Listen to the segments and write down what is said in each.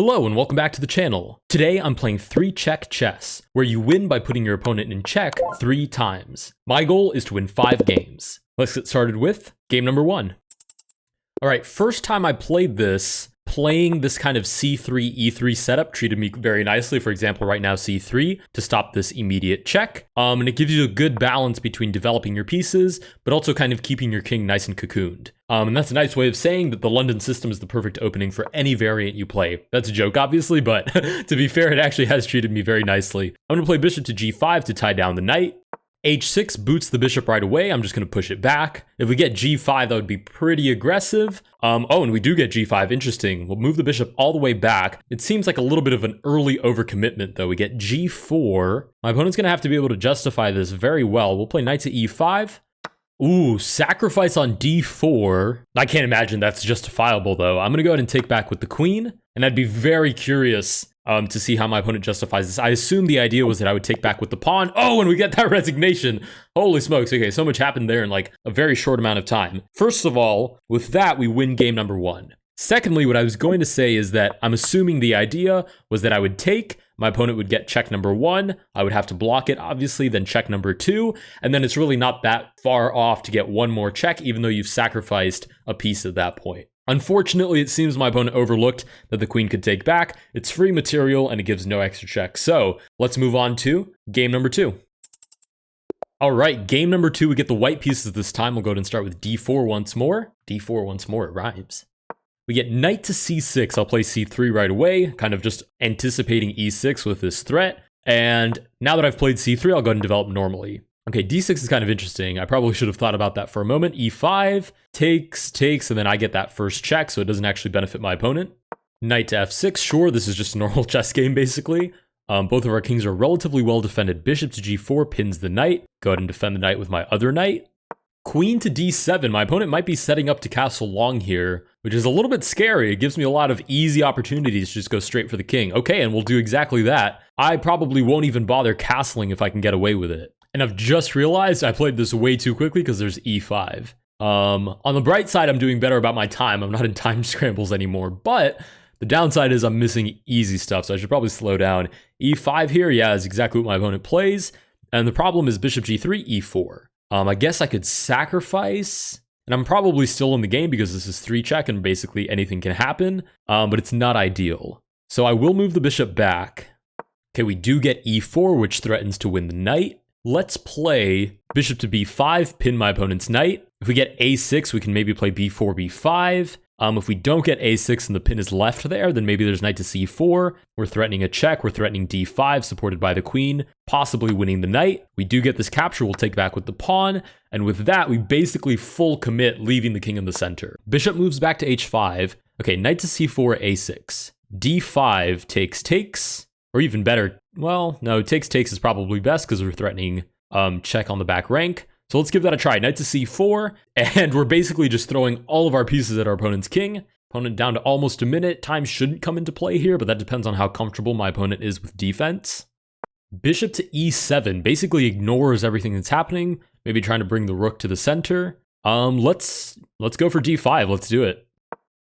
Hello and welcome back to the channel. Today I'm playing 3-check chess, where you win by putting your opponent in check 3 times. My goal is to win 5 games. Let's get started with game number 1. Alright, first time I played this, playing this kind of c3, e3 setup treated me very nicely. For example, right now c3 to stop this immediate check. And it gives you a good balance between developing your pieces, but also kind of keeping your king nice and cocooned. And that's a nice way of saying that the London system is the perfect opening for any variant you play. That's a joke, obviously, but to be fair, it actually has treated me very nicely. I'm going to play bishop to g5 to tie down the knight. h6 boots the bishop right away. I'm just going to push it back. If we get g5, that would be pretty aggressive. Oh, and we do get g5. Interesting. We'll move the bishop all the way back. It seems like a little bit of an early overcommitment, though. We get g4. My opponent's going to have to be able to justify this very well. We'll play knight to e5. Ooh, sacrifice on d4. I can't imagine that's justifiable, though. I'm going to go ahead and take back with the queen, and I'd be very curious to see how my opponent justifies this. I assume the idea was that I would take back with the pawn. Oh, and we get that resignation. Holy smokes. Okay, so much happened there in like a very short amount of time. First of all, with that, we win game number 1. Secondly, what I was going to say is that I'm assuming the idea was that I would take, my opponent would get check number 1, I would have to block it, obviously, then check number 2, and then it's really not that far off to get one more check, even though you've sacrificed a piece at that point. Unfortunately, it seems my opponent overlooked that the queen could take back. It's free material, and it gives no extra check. So, let's move on to game number 2. All right, game number 2, we get the white pieces this time. We'll go ahead and start with d4 once more. d4 once more, it rhymes. We get knight to c6. I'll play c3 right away, kind of just anticipating e6 with this threat. And now that I've played c3, I'll go ahead and develop normally. Okay, d6 is kind of interesting. I probably should have thought about that for a moment. e5, takes, and then I get that first check, so it doesn't actually benefit my opponent. Knight to f6, sure, this is just a normal chess game, basically. Both of our kings are relatively well defended. Bishop to g4 pins the knight. Go ahead and defend the knight with my other knight. Queen to d7. My opponent might be setting up to castle long here, which is a little bit scary. It gives me a lot of easy opportunities to just go straight for the king. Okay, and we'll do exactly that. I probably won't even bother castling if I can get away with it. And I've just realized I played this way too quickly because there's e5. On the bright side, I'm doing better about my time. I'm not in time scrambles anymore, but the downside is I'm missing easy stuff, so I should probably slow down. e5 here, yeah, is exactly what my opponent plays. And the problem is bishop g3, e4. I guess I could sacrifice, and I'm probably still in the game because this is 3-check and basically anything can happen, but it's not ideal. So I will move the bishop back. Okay, we do get e4, which threatens to win the knight. Let's play bishop to b5, pin my opponent's knight. If we get a6, we can maybe play b4, b5. If we don't get a6 and the pin is left there, then maybe there's knight to c4. We're threatening a check. We're threatening d5, supported by the queen, possibly winning the knight. We do get this capture. We'll take back with the pawn. And with that, we basically full commit, leaving the king in the center. Bishop moves back to h5. Okay, knight to c4, a6. d5 takes. Or even better, well, no, takes is probably best because we're threatening check on the back rank. So let's give that a try. Knight to c4, and we're basically just throwing all of our pieces at our opponent's king. Opponent down to almost a minute. Time shouldn't come into play here, but that depends on how comfortable my opponent is with defense. Bishop to e7 basically ignores everything that's happening, maybe trying to bring the rook to the center. Let's go for d5. Let's do it.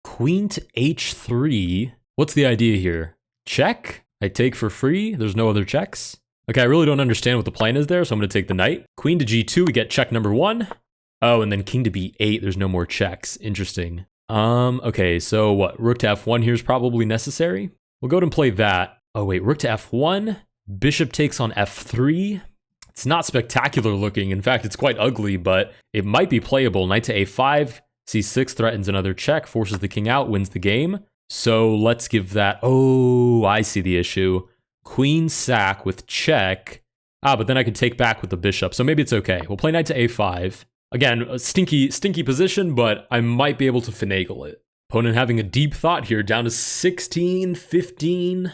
Queen to h3. What's the idea here? Check? I take for free. There's no other checks. Okay, I really don't understand what the plan is there, so I'm going to take the knight. Queen to g2, we get check number 1. Oh, and then king to b8, there's no more checks. Interesting. Okay, so what? Rook to f1 here is probably necessary. We'll go ahead and play that. Oh, wait, rook to f1. Bishop takes on f3. It's not spectacular looking. In fact, it's quite ugly, but it might be playable. Knight to a5. c6 threatens another check, forces the king out, wins the game. So let's give that... Oh, I see the issue. Queen sack with check. But then I could take back with the bishop, so maybe it's okay. We'll play knight to a5. Again, a stinky position, but I might be able to finagle it. Opponent having a deep thought here, down to 16, 15,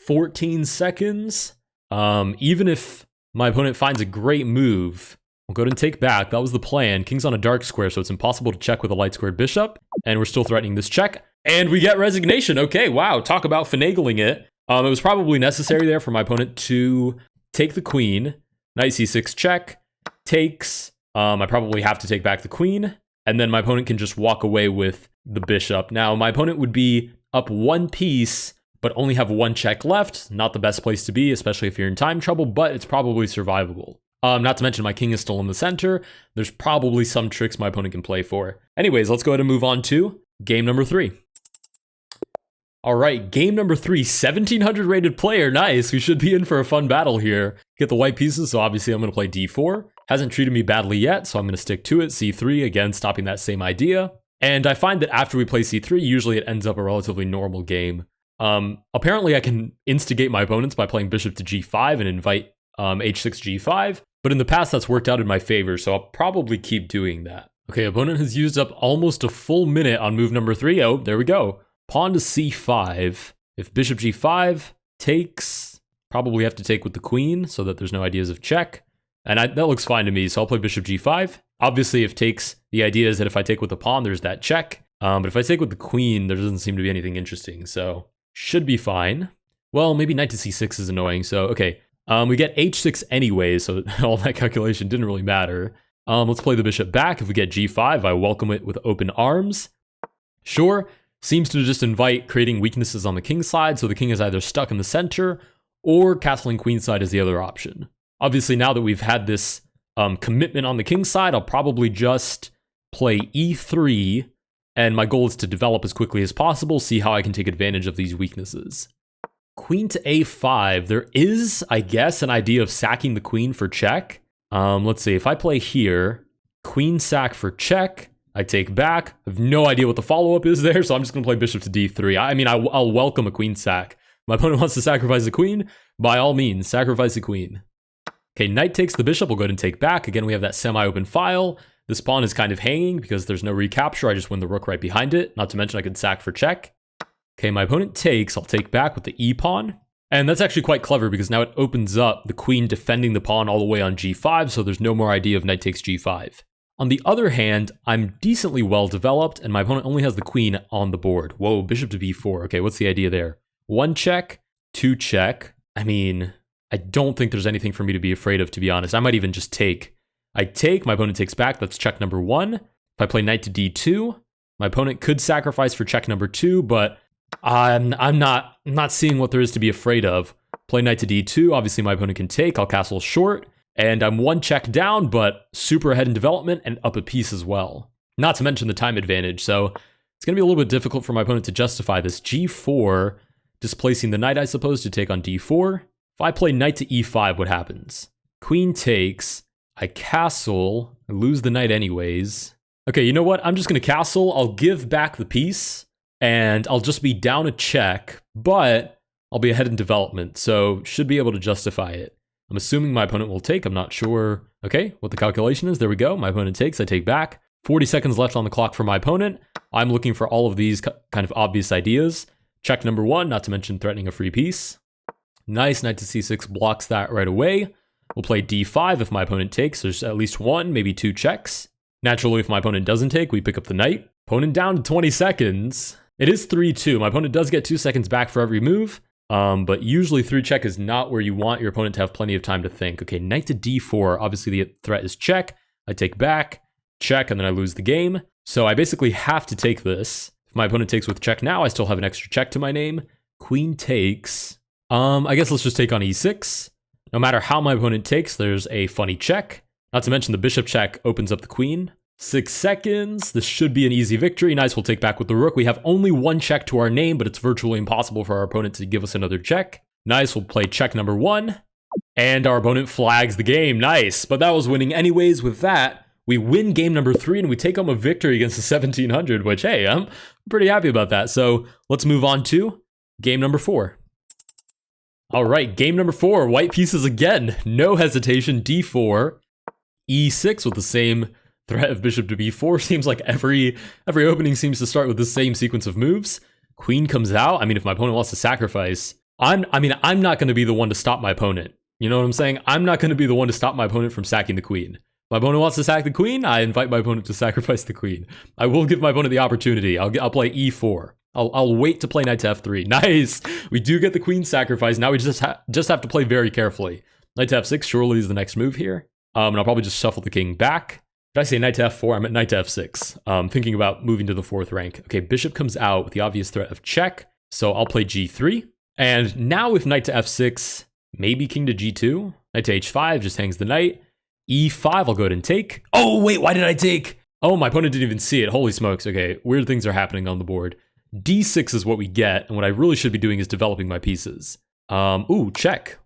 14 seconds. Even if my opponent finds a great move, we'll go ahead and take back. That was the plan. King's on a dark square, so it's impossible to check with a light squared bishop, and we're still threatening this check. And we get resignation. Okay, wow, talk about finagling it. It was probably necessary there for my opponent to take the queen. Knight c6 check, takes. I probably have to take back the queen, and then my opponent can just walk away with the bishop. Now, my opponent would be up one piece but only have one check left. Not the best place to be, especially if you're in time trouble, but it's probably survivable. Not to mention my king is still in the center. There's probably some tricks my opponent can play for. Anyways, let's go ahead and move on to game number 3. All right, game number 3, 1700 rated player. Nice. We should be in for a fun battle here. Get the white pieces, so obviously I'm going to play d4. Hasn't treated me badly yet, so I'm going to stick to it. c3, again, stopping that same idea. And I find that after we play c3, usually it ends up a relatively normal game. Apparently I can instigate my opponents by playing bishop to g5 and invite h6 g5, but in the past that's worked out in my favor, so I'll probably keep doing that. Okay, opponent has used up almost a full minute on move number 3. Oh, there we go. Pawn to c5. If bishop g5 takes, probably have to take with the queen so that there's no ideas of check. And that looks fine to me, so I'll play bishop g5. Obviously, if takes, the idea is that if I take with the pawn, there's that check. But if I take with the queen, there doesn't seem to be anything interesting, so should be fine. Well, maybe knight to c6 is annoying, so okay. We get h6 anyway, so all that calculation didn't really matter. Let's play the bishop back. If we get g5, I welcome it with open arms. Sure, seems to just invite creating weaknesses on the king side, so the king is either stuck in the center, or castling queen side is the other option. Obviously, now that we've had this commitment on the king side, I'll probably just play e3, and my goal is to develop as quickly as possible, see how I can take advantage of these weaknesses. Queen to a5, there is, I guess, an idea of sacking the queen for check. Let's see, if I play here, queen sack for check, I take back. I have no idea what the follow-up is there, so I'm just going to play bishop to d3. I mean, I'll welcome a queen sack. My opponent wants to sacrifice the queen, by all means, sacrifice the queen. Okay, knight takes the bishop, we'll go ahead and take back. Again, we have that semi-open file. This pawn is kind of hanging because there's no recapture. I just win the rook right behind it. Not to mention I could sack for check. Okay, my opponent takes. I'll take back with the e-pawn. And that's actually quite clever because now it opens up the queen defending the pawn all the way on g5, so there's no more idea of knight takes g5. On the other hand, I'm decently well developed, and my opponent only has the queen on the board. Whoa, bishop to b4. Okay, what's the idea there? 1 check, 2 check. I mean, I don't think there's anything for me to be afraid of, to be honest. I might even just take. I take, my opponent takes back. That's check number 1. If I play knight to d2, my opponent could sacrifice for check number 2, but I'm not seeing what there is to be afraid of. Play knight to d2. Obviously, my opponent can take. I'll castle short. And I'm 1 check down, but super ahead in development and up a piece as well. Not to mention the time advantage, so it's going to be a little bit difficult for my opponent to justify this. g4, displacing the knight, I suppose, to take on d4. If I play knight to e5, what happens? Queen takes, I castle, I lose the knight anyways. Okay, you know what? I'm just going to castle, I'll give back the piece, and I'll just be down a check, but I'll be ahead in development, so should be able to justify it. I'm assuming my opponent will take. I'm not sure. Okay, what the calculation is. There we go. My opponent takes. I take back. 40 seconds left on the clock for my opponent. I'm looking for all of these kind of obvious ideas. Check number 1, not to mention threatening a free piece. Nice. Knight to c6 blocks that right away. We'll play d5 if my opponent takes. There's at least 1, maybe 2 checks. Naturally, if my opponent doesn't take, we pick up the knight. Opponent down to 20 seconds. It is 3-2. My opponent does get 2 seconds back for every move. But usually 3 check is not where you want your opponent to have plenty of time to think. Okay, knight to d4. Obviously, the threat is check. I take back, check, and then I lose the game. So I basically have to take this. If my opponent takes with check now, I still have an extra check to my name. Queen takes. I guess let's just take on e6. No matter how my opponent takes, there's a funny check. Not to mention the bishop check opens up the queen. 6 seconds. This should be an easy victory. Nice, we'll take back with the rook. We have only 1 check to our name, but it's virtually impossible for our opponent to give us another check. Nice, we'll play check number 1. And our opponent flags the game. Nice, but that was winning anyways. With that, we win game number 3, and we take home a victory against the 1700, which, hey, I'm pretty happy about that. So let's move on to game number 4. All right, game number 4, white pieces again. No hesitation, d4, e6 with the same threat of bishop to b4. Seems like every opening seems to start with the same sequence of moves. Queen comes out. I mean, if my opponent wants to sacrifice, I'm not going to be the one to stop my opponent. You know what I'm saying? I'm not going to be the one to stop my opponent from sacking the queen. If my opponent wants to sack the queen, I invite my opponent to sacrifice the queen. I will give my opponent the opportunity. I'll play e4. I'll wait to play knight to f3. Nice. We do get the queen sacrifice. Now we just have to play very carefully. Knight to f6 surely is the next move here. And I'll probably just shuffle the king back. Did I say knight to f4? I meant knight to f6. Thinking about moving to the 4th rank. Okay, bishop comes out with the obvious threat of check. So I'll play g3. And now with knight to f6, maybe king to g2. Knight to h5 just hangs the knight. e5, I'll go ahead and take. Oh, wait, why did I take? Oh, my opponent didn't even see it. Holy smokes. Okay, weird things are happening on the board. d6 is what we get, and what I really should be doing is developing my pieces. Ooh, check.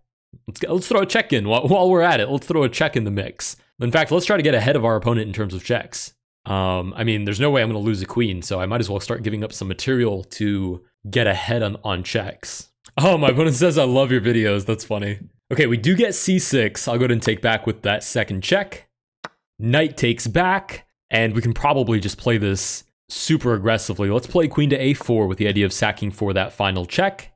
Let's throw a check in while we're at it. Let's throw a check in the mix. In fact, let's try to get ahead of our opponent in terms of checks. I mean, there's no way I'm going to lose a queen, so I might as well start giving up some material to get ahead on checks. Oh, my opponent says I love your videos. That's funny. Okay, we do get c6. I'll go ahead and take back with that second check. Knight takes back, and we can probably just play this super aggressively. Let's play queen to a4 with the idea of sacking for that final check.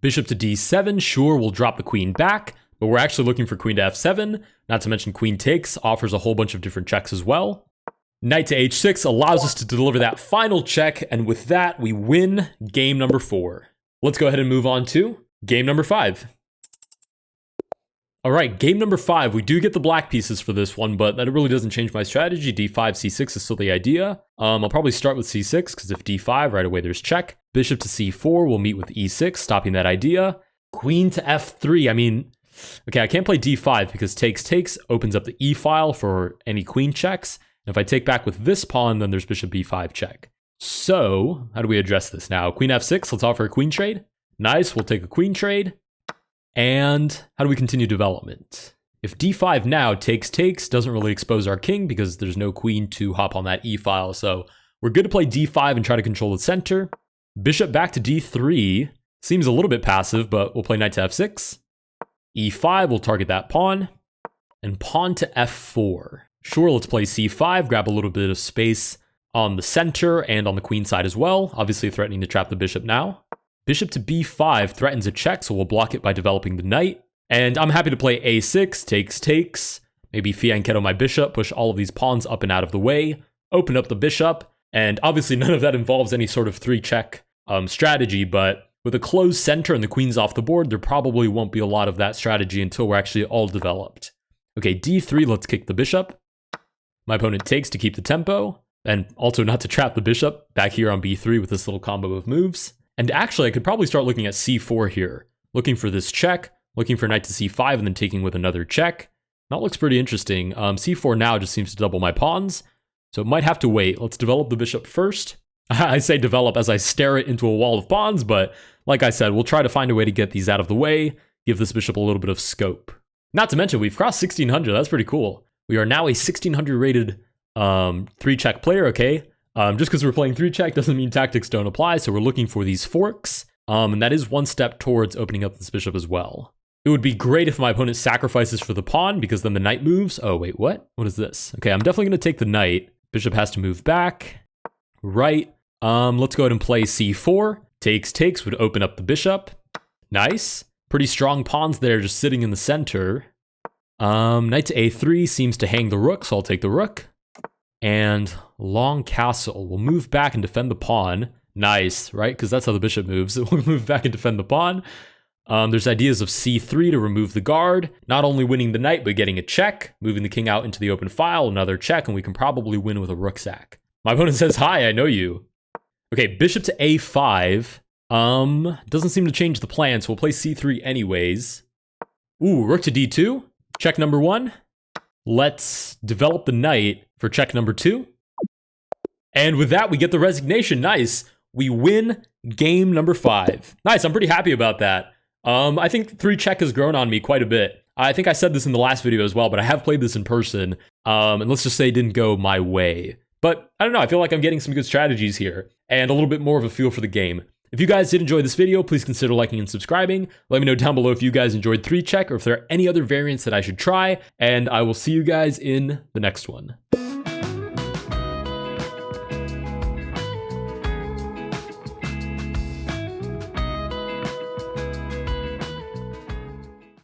Bishop to d7. Sure, we'll drop the queen back, but we're actually looking for queen to f7. Not to mention queen takes offers a whole bunch of different checks as well. Knight to h6 allows us to deliver that final check, and with that, we win game number 4. Let's go ahead and move on to game number 5. All right, game number 5. We do get the black pieces for this one, but that really doesn't change my strategy. d5, c6 is still the idea. I'll probably start with c6, because if d5, right away there's check. Bishop to c4 will meet with e6, stopping that idea. Queen to f3, I mean, okay, I can't play d5 because takes opens up the e file for any queen checks. And if I take back with this pawn, then there's bishop b5 check. So, how do we address this now? Queen f6, let's offer a queen trade. Nice, we'll take a queen trade. And how do we continue development? If d5 now takes, doesn't really expose our king because there's no queen to hop on that e file. So we're good to play d5 and try to control the center. Bishop back to d3. Seems a little bit passive, but we'll play knight to f6. e5, we'll target that pawn. And pawn to f4. Sure, let's play c5, grab a little bit of space on the center and on the queen side as well. Obviously threatening to trap the bishop now. Bishop to b5 threatens a check, so we'll block it by developing the knight. And I'm happy to play a6, takes. Maybe fianchetto my bishop, push all of these pawns up and out of the way, open up the bishop. And obviously none of that involves any sort of 3-check strategy, but with a closed center and the queen's off the board, there probably won't be a lot of that strategy until we're actually all developed. Okay, d3, let's kick the bishop. My opponent takes to keep the tempo, and also not to trap the bishop back here on b3 with this little combo of moves. And actually, I could probably start looking at c4 here, looking for this check, looking for knight to c5, and then taking with another check. That looks pretty interesting. c4 now just seems to double my pawns, so it might have to wait. Let's develop the bishop first. I say develop as I stare it into a wall of pawns, but like I said, we'll try to find a way to get these out of the way, give this bishop a little bit of scope. Not to mention, we've crossed 1600. That's pretty cool. We are now a 1600 rated 3-check player, okay? Just because we're playing 3-check doesn't mean tactics don't apply, so we're looking for these forks, and that is one step towards opening up this bishop as well. It would be great if my opponent sacrifices for the pawn, because then the knight moves. Oh, wait, what? What is this? Okay, I'm definitely going to take the knight. Bishop has to move back. Right. Let's go ahead and play c4. Takes would open up the bishop. Nice. Pretty strong pawns there just sitting in the center. Knight to a3 seems to hang the rook, so I'll take the rook. And long castle. We'll move back and defend the pawn. Nice, right? Because that's how the bishop moves. We'll move back and defend the pawn. There's ideas of c3 to remove the guard. Not only winning the knight, but getting a check. Moving the king out into the open file, another check, and we can probably win with a rook sack. My opponent says, hi, I know you. Okay, bishop to a5. Doesn't seem to change the plan, so we'll play c3 anyways. Ooh, rook to d2. Check number 1. Let's develop the knight for check number 2. And with that, we get the resignation. Nice. We win game number 5. Nice, I'm pretty happy about that. I think 3-check has grown on me quite a bit. I think I said this in the last video as well, but I have played this in person. And let's just say it didn't go my way. But I don't know, I feel like I'm getting some good strategies here and a little bit more of a feel for the game. If you guys did enjoy this video, please consider liking and subscribing. Let me know down below if you guys enjoyed 3-check or if there are any other variants that I should try, and I will see you guys in the next one.